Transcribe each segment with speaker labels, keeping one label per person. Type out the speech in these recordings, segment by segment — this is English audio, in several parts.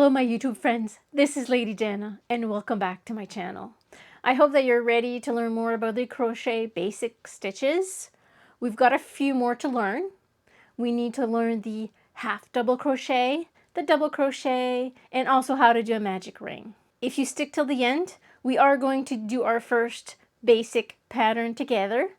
Speaker 1: Hello my YouTube friends, this is Lady Dana and welcome back to my channel. I hope that you're ready to learn more about the crochet basic stitches. We've got a few more to learn. We need to learn the half double crochet, the double crochet, and also how to do a magic ring. If you stick till the end, we are going to do our first basic pattern together.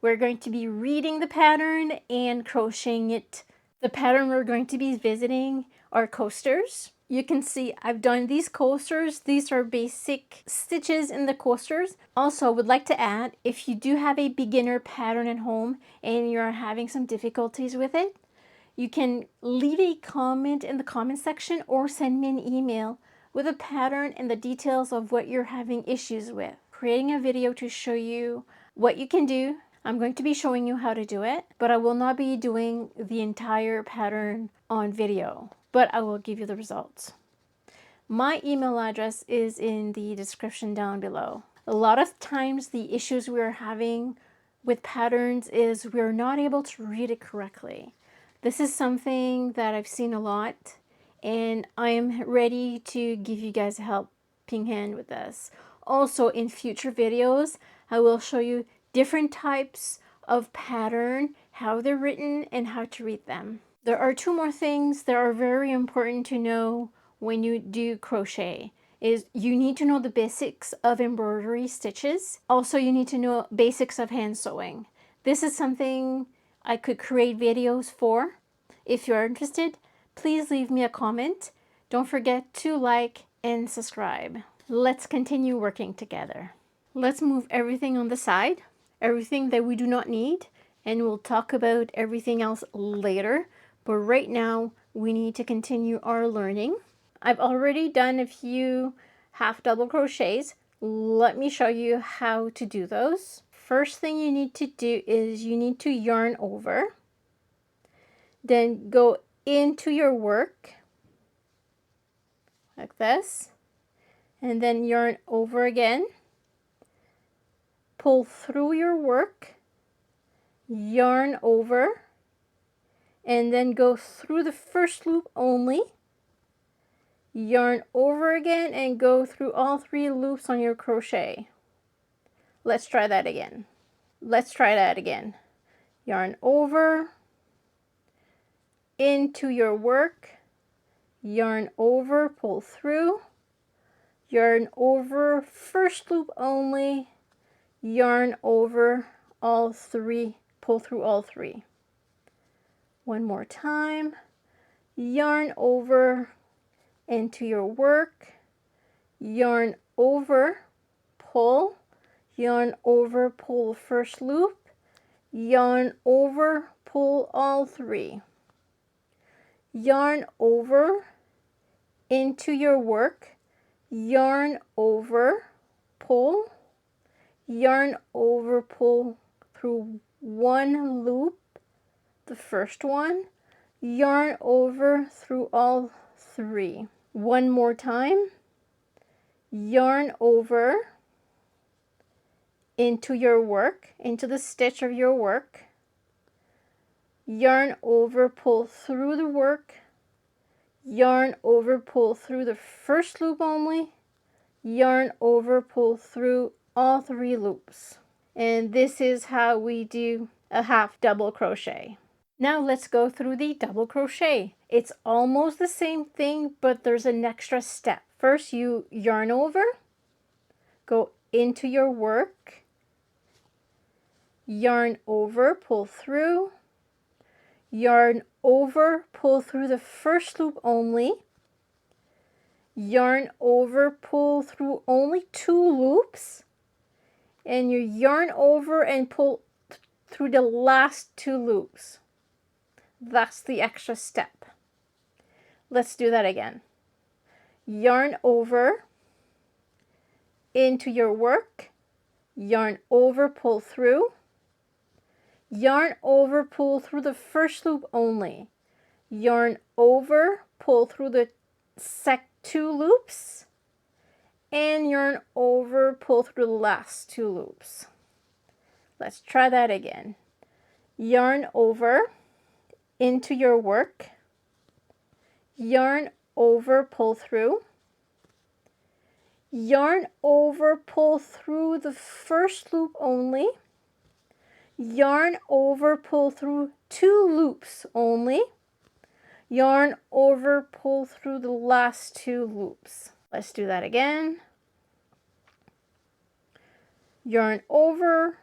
Speaker 1: We're going to be reading the pattern and crocheting it. The pattern we're going to be visiting are coasters. You can see I've done these coasters. These are basic stitches in the coasters. Also, would like to add, if you do have a beginner pattern at home and you're having some difficulties with it, you can leave a comment in the comment section or send me an email with a pattern and the details of what you're having issues with. Creating a video to show you what you can do. I'm going to be showing you how to do it, but I will not be doing the entire pattern on video, but I will give you the results. My email address is in the description down below. A lot of times the issues we're having with patterns is we're not able to read it correctly. This is something that I've seen a lot, and I am ready to give you guys a helping hand with this. Also, in future videos, I will show you different types of pattern, how they're written, and how to read them. There are two more things that are very important to know when you do crochet. Is you need to know the basics of embroidery stitches. Also, you need to know basics of hand sewing. This is something I could create videos for. If you're interested, please leave me a comment. Don't forget to like and subscribe. Let's continue working together. Let's move everything on the side, everything that we do not need, and we'll talk about everything else later. But right now, we need to continue our learning. I've already done a few half double crochets. Let me show you how to do those. First thing you need to do is you need to yarn over. Then go into your work like this. And then yarn over again. Pull through your work, yarn over, and then go through the first loop only, yarn over again, and go through all 3 loops on your crochet. Let's try that again. Yarn over, into your work, yarn over, pull through, yarn over, first loop only, yarn over all 3, pull through all 3. One more time. Yarn over into your work, yarn over, pull, yarn over, pull first loop, yarn over, pull all 3. Yarn over into your work, yarn over, pull, yarn over, pull through 1 loop, the first one, yarn over through all 3. One more time. Yarn over into your work, into the stitch of your work, yarn over, pull through the work, yarn over, pull through the first loop only, yarn over, pull through all 3 loops. And this is how we do a half double crochet. Now let's go through the double crochet. It's almost the same thing, but there's an extra step. First, you yarn over, go into your work, yarn over, pull through, yarn over, pull through the first loop only, yarn over, pull through only 2 loops, and you yarn over and pull through the last 2 loops. That's the extra step. Let's do that again. Yarn over into your work, yarn over, pull through, yarn over, pull through the first loop only, yarn over, pull through the 2 loops, and yarn over, pull through the last 2 loops. Let's try that again. Yarn over into your work, yarn over, pull through, yarn over, pull through the first loop only, yarn over, pull through 2 loops only, yarn over, pull through the last 2 loops. Let's do that again. Yarn over,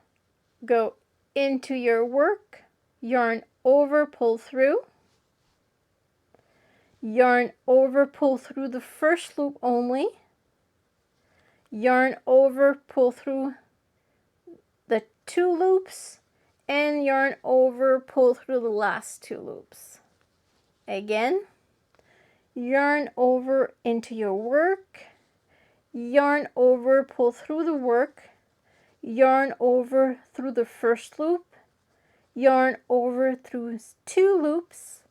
Speaker 1: go into your work, yarn over, pull through, yarn over, pull through the first loop only, yarn over, pull through the 2 loops, and yarn over, pull through the last 2 loops. Again, yarn over into your work, yarn over, pull through the work, yarn over through the first loop, yarn over through 2 loops,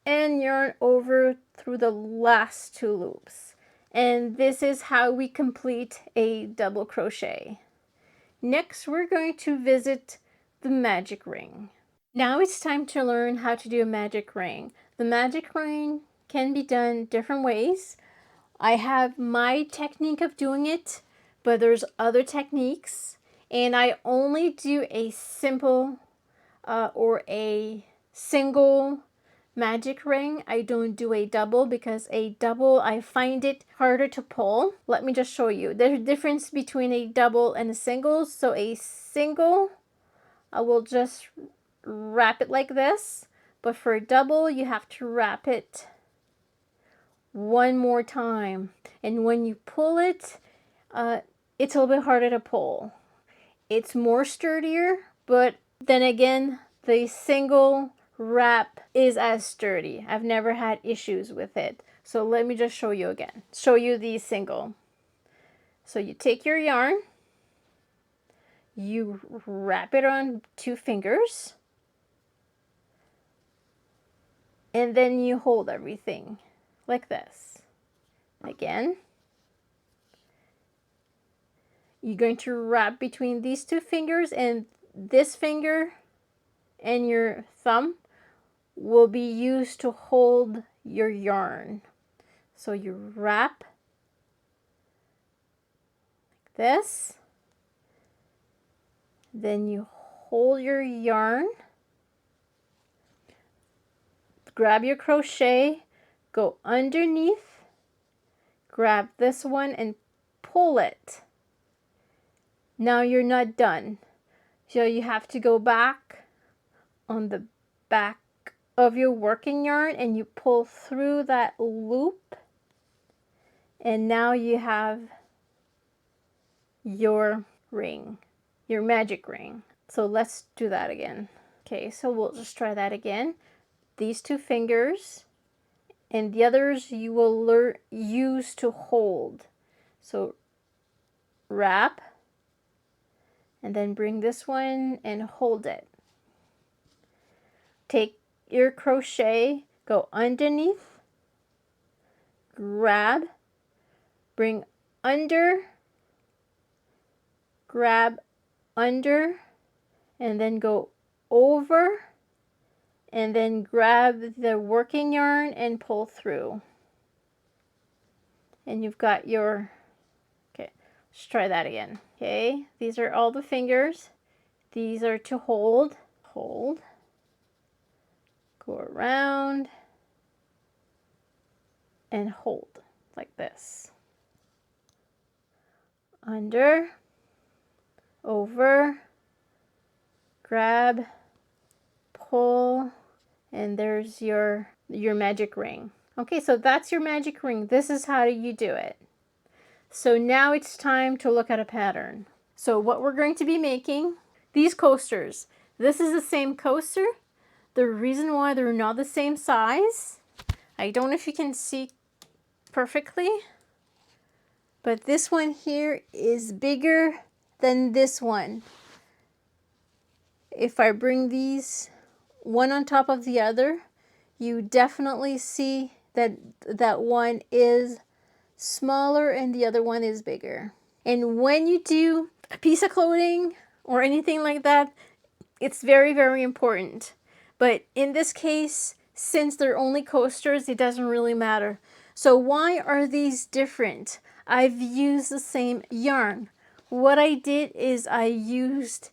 Speaker 1: and yarn over through the last 2 loops. And this is how we complete a double crochet. Next, we're going to visit the magic ring. Now it's time to learn how to do a magic ring. The magic ring can be done different ways. I have my technique of doing it, but there's other techniques, and I only do a simple or a single magic ring. I don't do a double because a double, I find it harder to pull. Let me just show you. There's a difference between a double and a single. So a single, I will just wrap it like this, but for a double, you have to wrap it one more time. And when you pull it, it's a little bit harder to pull. It's more sturdier, but then again, the single wrap is as sturdy. I've never had issues with it. So let me just show you again. Show you the single. So you take your yarn, you wrap it on 2 fingers, and then you hold everything like this. Again, you're going to wrap between these 2 fingers, and this finger and your thumb will be used to hold your yarn. So you wrap like this, then you hold your yarn, grab your crochet, go underneath, grab this one and pull it. Now you're not done. So you have to go back on the back of your working yarn and you pull through that loop, and now you have your ring, your magic ring. So let's do that again. Okay, so we'll just try that again. These 2 fingers and the others you will use to hold. So wrap and then bring this one and hold it. Take your crochet, go underneath, grab, bring under, grab under, and then go over, and then grab the working yarn and pull through. And you've got your, okay, let's try that again. Okay, these are all the fingers. These are to hold, hold, go around, and hold like this. Under, over, grab, pull, and there's your magic ring. Okay, so that's your magic ring. This is how you do it. So now it's time to look at a pattern. So what we're going to be making, these coasters. This is the same coaster. The reason why they're not the same size, I don't know if you can see perfectly, but this one here is bigger than this one. If I bring these one on top of the other, you definitely see that that one is smaller and the other one is bigger. And when you do a piece of clothing or anything like that, it's very, very important. But in this case, since they're only coasters, it doesn't really matter. So why are these different? I've used the same yarn. What I did is I used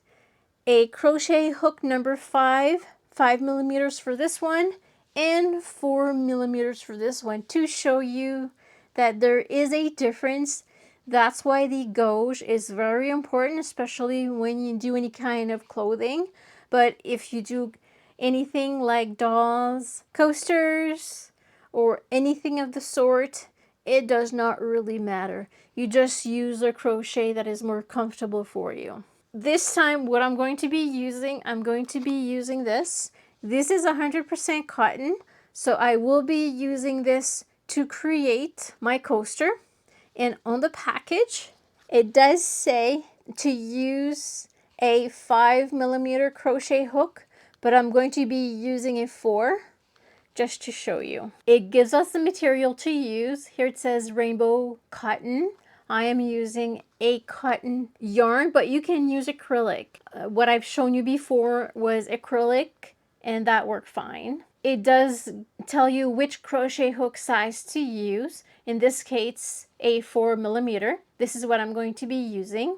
Speaker 1: a crochet hook number 5 millimeters for this one, and 4 millimeters for this one to show you that there is a difference. That's why the gauge is very important, especially when you do any kind of clothing. But if you do anything like dolls, coasters, or anything of the sort, it does not really matter. You just use a crochet that is more comfortable for you. This time what I'm going to be using this. This is 100% cotton, so I will be using this to create my coaster. And on the package, it does say to use a 5 millimeter crochet hook, but I'm going to be using a 4 just to show you. It gives us the material to use. Here it says rainbow cotton. I am using a cotton yarn, but you can use acrylic. What I've shown you before was acrylic, and that worked fine. It does tell you which crochet hook size to use. In this case, a 4 millimeter. This is what I'm going to be using.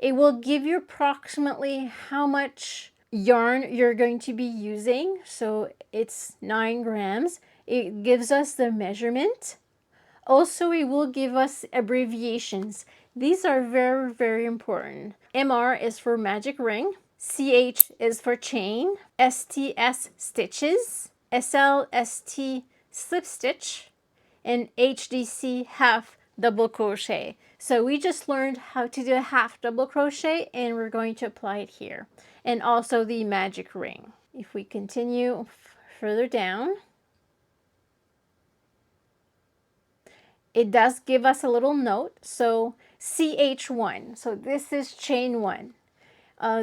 Speaker 1: It will give you approximately how much yarn you're going to be using. So it's 9 grams. It gives us the measurement. Also, it will give us abbreviations. These are very, very important. MR is for magic ring. CH is for chain. STS stitches. SLST slip stitch. And HDC half double crochet. So we just learned how to do a half double crochet, and we're going to apply it here. And also the magic ring. If we continue further down, it does give us a little note. So CH1, so this is chain 1.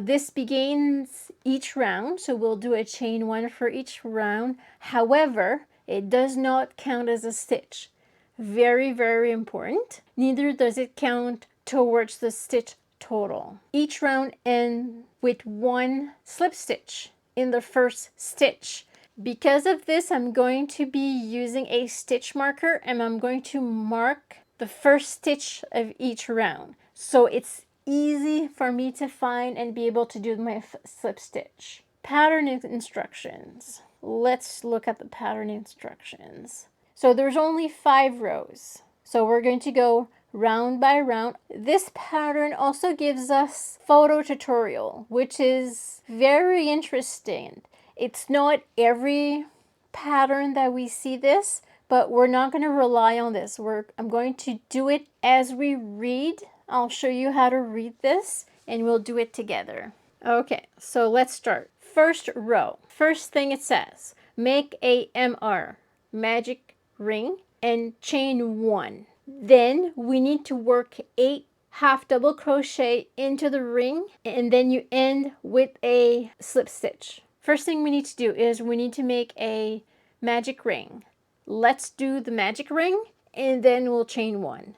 Speaker 1: This begins each round, so we'll do a chain 1 for each round. However, it does not count as a stitch. Very, very important. Neither does it count towards the stitch total. Each round ends with 1 slip stitch in the first stitch. Because of this, I'm going to be using a stitch marker, and I'm going to mark the first stitch of each round. So it's easy for me to find and be able to do my slip stitch. Pattern instructions. Let's look at the pattern instructions. So there's only 5 rows. So we're going to go round by round. This pattern also gives us photo tutorial, which is very interesting. It's not every pattern that we see this, but we're not going to rely on this. I'm going to do it as we read. I'll show you how to read this, and we'll do it together. Okay, so let's start. First row. First thing it says, make a MR, magic ring, and chain 1. Then we need to work 8 half double crochet into the ring, and then you end with a slip stitch. First thing we need to do is we need to make a magic ring. Let's do the magic ring, and then we'll chain 1.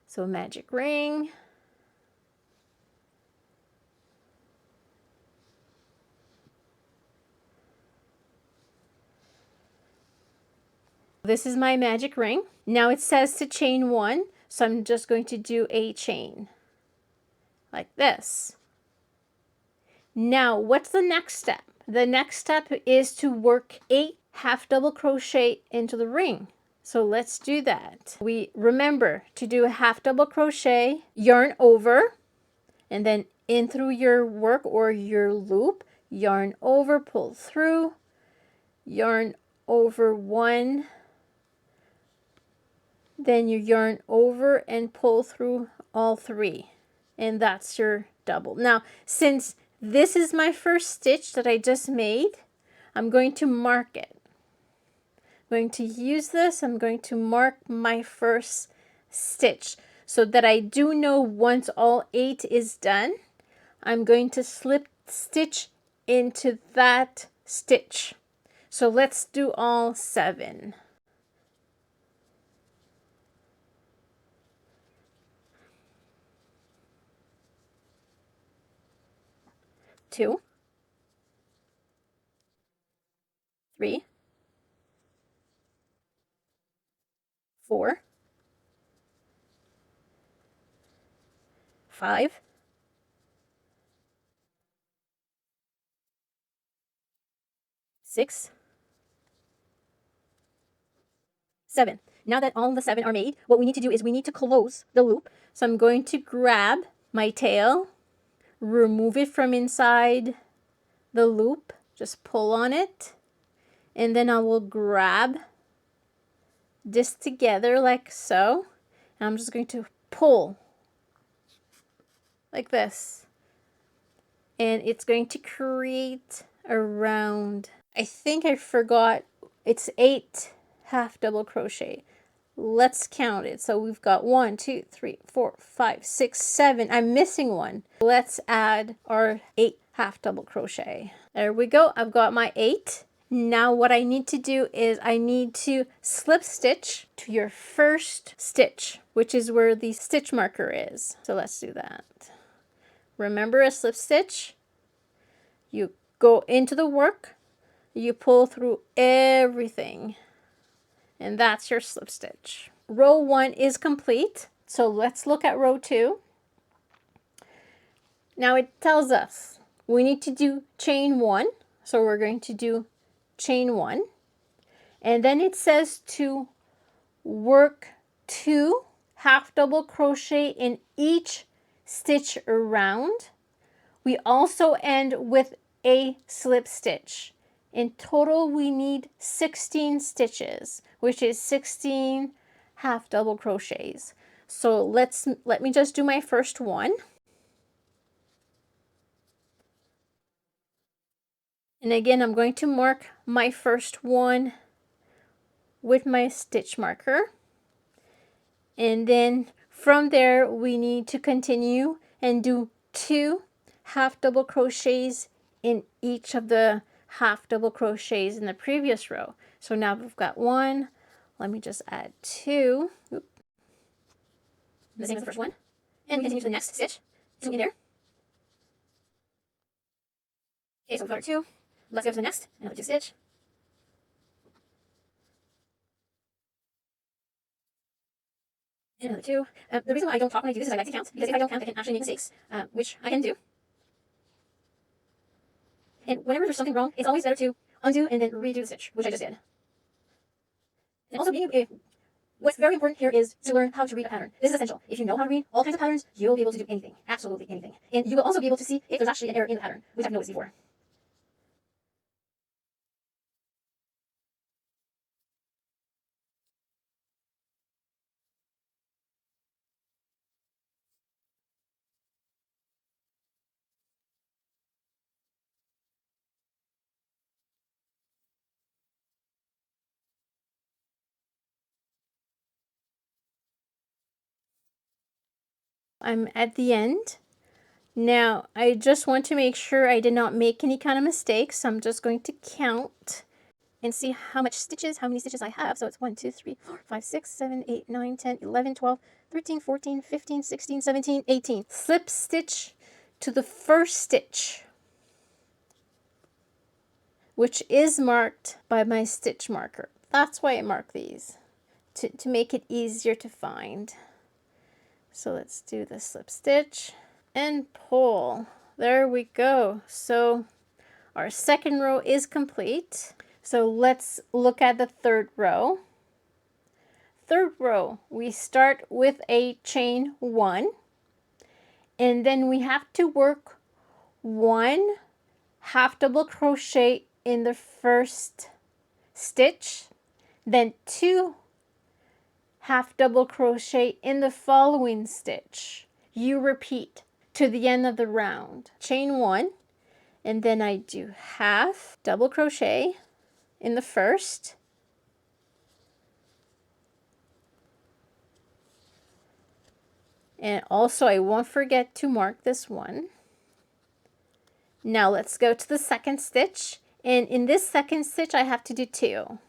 Speaker 1: So magic ring. This is my magic ring. Now it says to chain 1, so I'm just going to do a chain like this. Now, what's the next step? The next step is to work 8 half double crochet into the ring. So let's do that. We remember to do a half double crochet, yarn over, and then in through your work or your loop, yarn over, pull through, yarn over 1, then you yarn over and pull through all 3, and that's your double. Now, since this is my first stitch that I just made, I'm going to mark it. I'm going to use this. I'm going to mark my first stitch so that I do know once all 8 is done, I'm going to slip stitch into that stitch. So let's do all 7. 2, 3, 5, 6, 7. Now that all the 7 are made, what we need to do is we need to close the loop. So I'm going to grab my tail, remove it from inside the loop, just pull on it, and then I will grab this together like so. And I'm just going to pull like this. And it's going to create around, I think I forgot, it's 8 half double crochet. Let's count it. So we've got 1, 2, 3, 4, 5, 6, 7. I'm missing one. Let's add our 8 half double crochet. There we go. I've got my 8. Now what I need to do is I need to slip stitch to your first stitch, which is where the stitch marker is. So let's do that. Remember a slip stitch? You go into the work, you pull through everything, and that's your slip stitch. Row 1 is complete, so let's look at row 2. Now it tells us we need to do chain 1, so we're going to do chain 1, and then it says to work 2 half double crochet in each stitch around. We also end with a slip stitch. In total, we need 16 stitches, which is 16 half double crochets. So let me just do my first one. And again, I'm going to mark my first one with my stitch marker. And then from there, we need to continue and do 2 half double crochets in each of the half double crochets in the previous row. So now we've got 1. Let me just add 2. Oop. The same as the first one. And we continue to the next stitch. So in there. Okay, so we've got our 2. Let's go to the next. Another 2 stitch. And another 2. The reason why I don't talk when I do this is I like to count, because if I don't count, I can actually make mistakes, which I can do. And whenever there's something wrong, it's always better to undo and then redo the stitch, which I just did. And also, what's very important here is to learn how to read a pattern. This is essential. If you know how to read all kinds of patterns, you'll be able to do anything, absolutely anything. And you will also be able to see if there's actually an error in the pattern, which I've noticed before. I'm at the end. Now, I just want to make sure I did not make any kind of mistakes. So I'm just going to count and see how many stitches I have. So it's 1, 2, 3, 4, 5, 6, 7, 8, 9, 10, 11, 12, 13, 14, 15, 16, 17, 18. Slip stitch to the first stitch, which is marked by my stitch marker. That's why I mark these, to make it easier to find. So let's do the slip stitch and pull. There we go. So our second row is complete. So let's look at the third row. Third row, we start with a chain 1, and then we have to work 1 half double crochet in the first stitch, then 2 half double crochet in the following stitch. You repeat to the end of the round. Chain 1, and then I do half double crochet in the first, and also I won't forget to mark this one. Now let's go to the second stitch, and in this second stitch I have to do 2.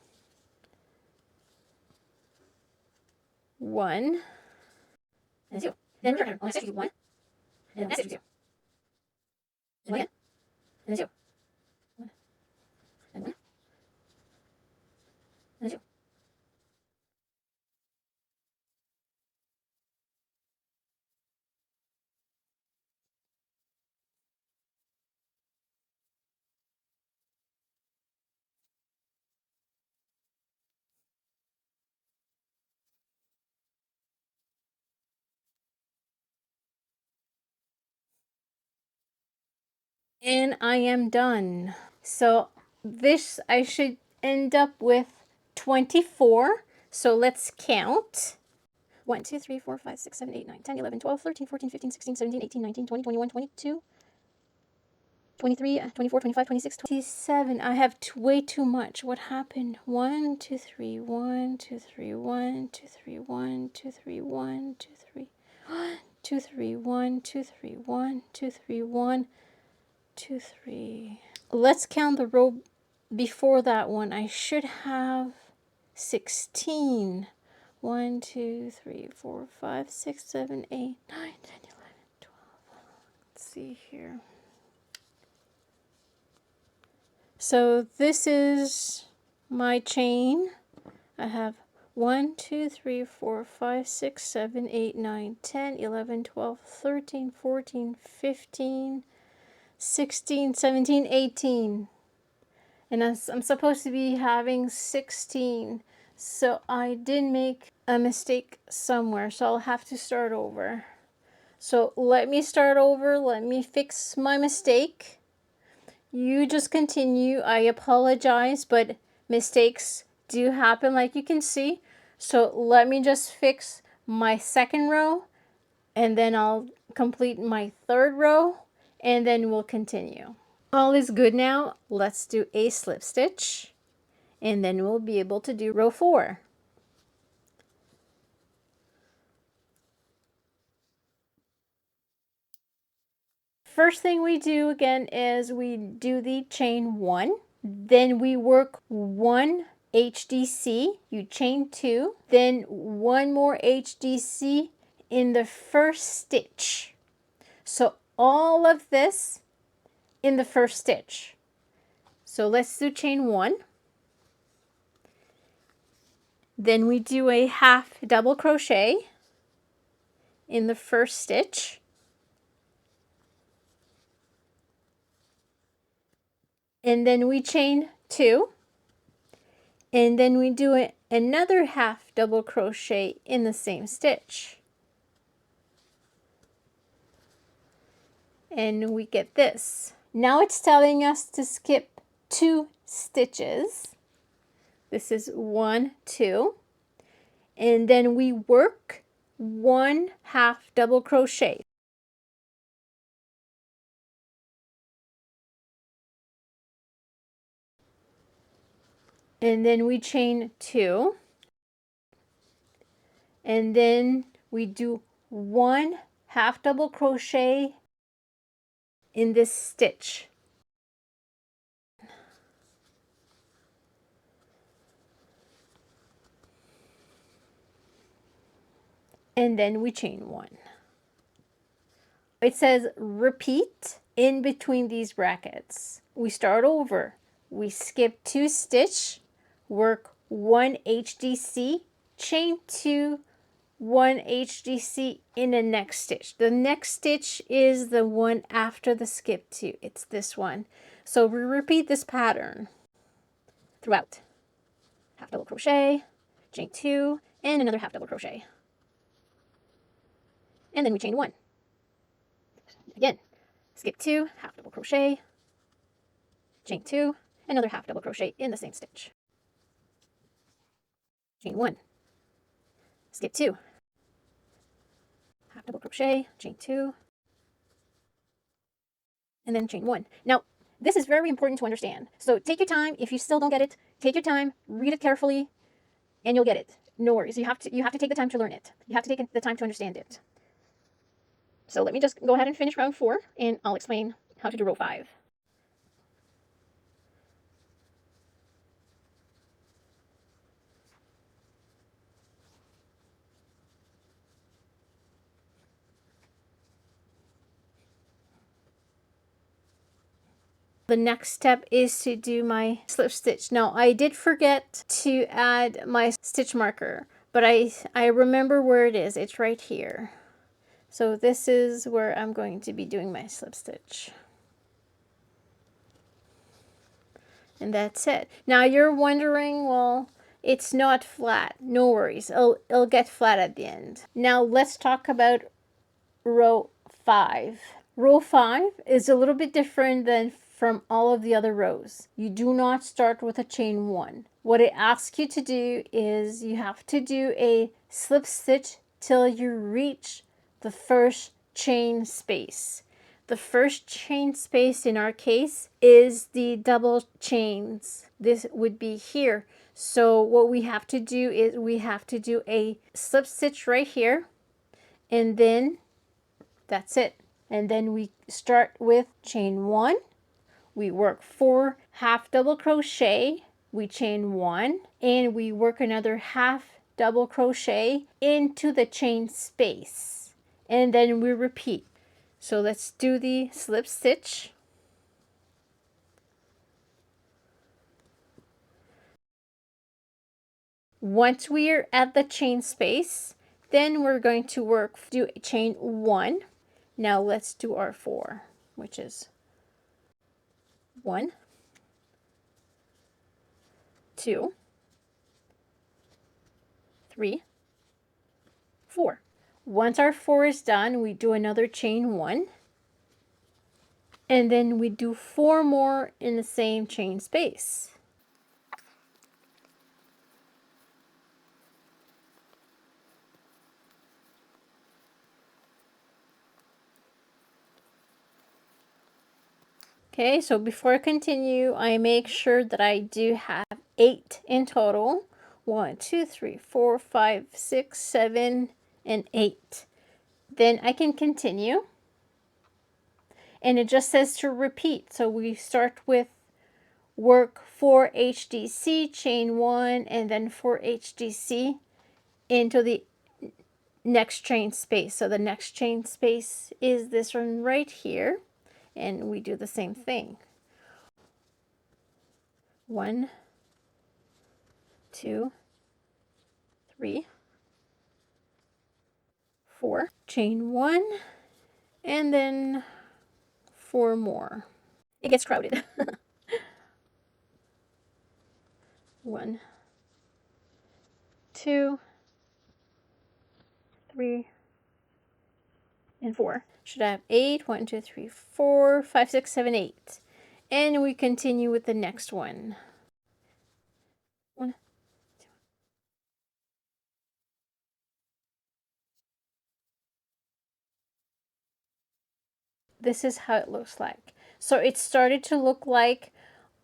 Speaker 1: 1 and 2. Then return. On the stitch, do 1, and on the next stitch, do 2. And 1 again, and then 2. 1, and 1, and then 2. And I am done. So this, I should end up with 24. So let's count. 1, 2, 3, 4, 5, 6, 7, 8, 9, 10, 11, 12, 13, 14, 15, 16, 17, 18, 19, 20, 21, 22, 23, 24, 25, 26, 27. I have way too much. What happened? 1, 2, 3, 1, 2, 3, 1, 2, 3, 1, 2, 3, 1, 2, 3, 2, 3, 1, 2, 3, 1, 2, 3, 1, 2, 3. Let's count the row before that one. I should have 16. 1, 2, 3, 4, 5, 6, 7, 8, 9, 10, 11, 12. Let's see here. So this is my chain. I have 1, 2, 3, 4, 5, 6, 7, 8, 9, 10, 11, 12, 13, 14, 15, 16, 17, 18. And I'm supposed to be having 16. So I did make a mistake somewhere. So I'll have to start over. So let me start over. Let me fix my mistake. You just continue. I apologize, but mistakes do happen, like you can see. So let me just fix my second row, and then I'll complete my third row, and then we'll continue. All is good now. Let's do a slip stitch, and then we'll be able to do row 4. First thing we do again is we do the chain 1, then we work 1 HDC, you chain 2, then 1 more HDC in the first stitch. So all of this in the first stitch. So let's do chain 1. Then we do a half double crochet in the first stitch. And then we chain 2. And then we do another half double crochet in the same stitch. And we get this. Now it's telling us to skip 2 stitches. This is 1, 2. And then we work 1 half double crochet. And then we chain 2. And then we do 1 half double crochet in this stitch. And then we chain 1. It says repeat in between these brackets. We start over. We skip 2 stitch, work 1 HDC, chain 2, 1 HDC in the next stitch. The next stitch is the one after the skip 2. It's this one. So we repeat this pattern throughout. Half double crochet, chain 2, and another half double crochet. And then we chain 1. Again, skip 2, half double crochet, chain 2, another half double crochet in the same stitch. Chain 1, skip 2, half double crochet, chain 2, and then chain 1. Now, this is very important to understand. So take your time. If you still don't get it, take your time, read it carefully, and you'll get it. No worries. You have to take the time to learn it. You have to take the time to understand it. So let me just go ahead and finish round 4, and I'll explain how to do row 5. The next step is to do my slip stitch. Now, I did forget to add my stitch marker, but I remember where it is. It's right here. So this is where I'm going to be doing my slip stitch. And that's it. Now you're wondering, well, it's not flat. No worries. It'll get flat at the end. Now let's talk about row 5. Row 5 is a little bit different than from all of the other rows. You do not start with a chain 1. What it asks you to do is you have to do a slip stitch till you reach the first chain space. The first chain space in our case is the double chains. This would be here. So what we have to do is we have to do a slip stitch right here, and then that's it. And then we start with chain 1. We work 4 half double crochet, we chain 1, and we work another half double crochet into the chain space, and then we repeat. So let's do the slip stitch. Once we are at the chain space, then we're going to do chain 1. Now let's do our 4, which is 1, 2, 3, 4. Once our 4 is done, we do another chain 1, and then we do 4 more in the same chain space. Okay, so before I continue, I make sure that I do have 8 in total. 1, 2, 3, 4, 5, 6, 7, and 8. Then I can continue. And it just says to repeat. So we start with work 4 HDC, chain 1, and then 4 HDC into the next chain space. So the next chain space is this one right here. And we do the same thing. 1, 2, 3, 4, chain 1, and then 4 more. It gets crowded. 1, 2, 3, and 4. Should have 8. 1, 2, 3, 4, 5, 6, 7, 8. And we continue with the next one. 1, 2. This is how it looks like. So it started to look like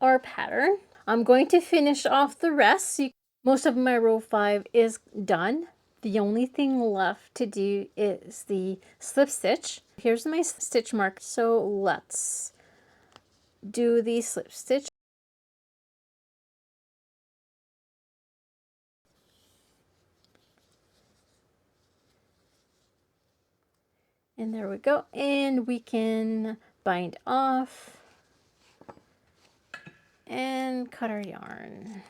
Speaker 1: our pattern. I'm going to finish off the rest. Most of my row 5 is done. The only thing left to do is the slip stitch. Here's my stitch mark. So let's do the slip stitch. And there we go. And we can bind off and cut our yarn.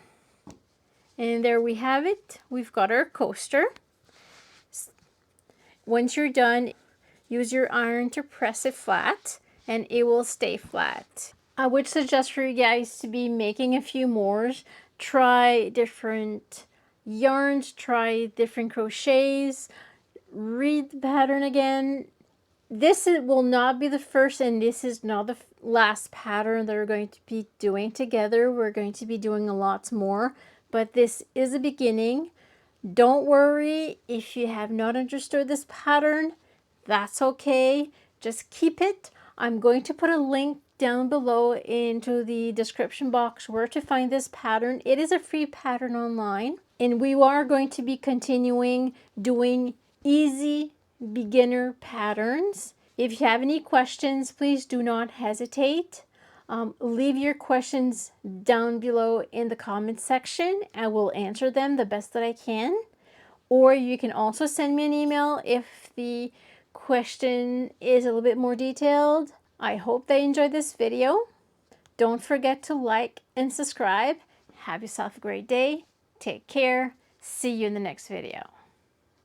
Speaker 1: And there we have it. We've got our coaster. Once you're done, use your iron to press it flat and it will stay flat. I would suggest for you guys to be making a few more. Try different yarns, try different crochets, read the pattern again. This will not be the first, and this is not the last pattern that we're going to be doing together. We're going to be doing a lot more, but this is a beginning. Don't worry if you have not understood this pattern. That's okay. Just keep it. I'm going to put a link down below into the description box where to find this pattern. It is a free pattern online, and we are going to be continuing doing easy beginner patterns. If you have any questions, please do not hesitate. Leave your questions down below in the comment section. I will answer them the best that I can. Or you can also send me an email if the question is a little bit more detailed. I hope they enjoyed this video. Don't forget to like and subscribe. Have yourself a great day. Take care. See you in the next video.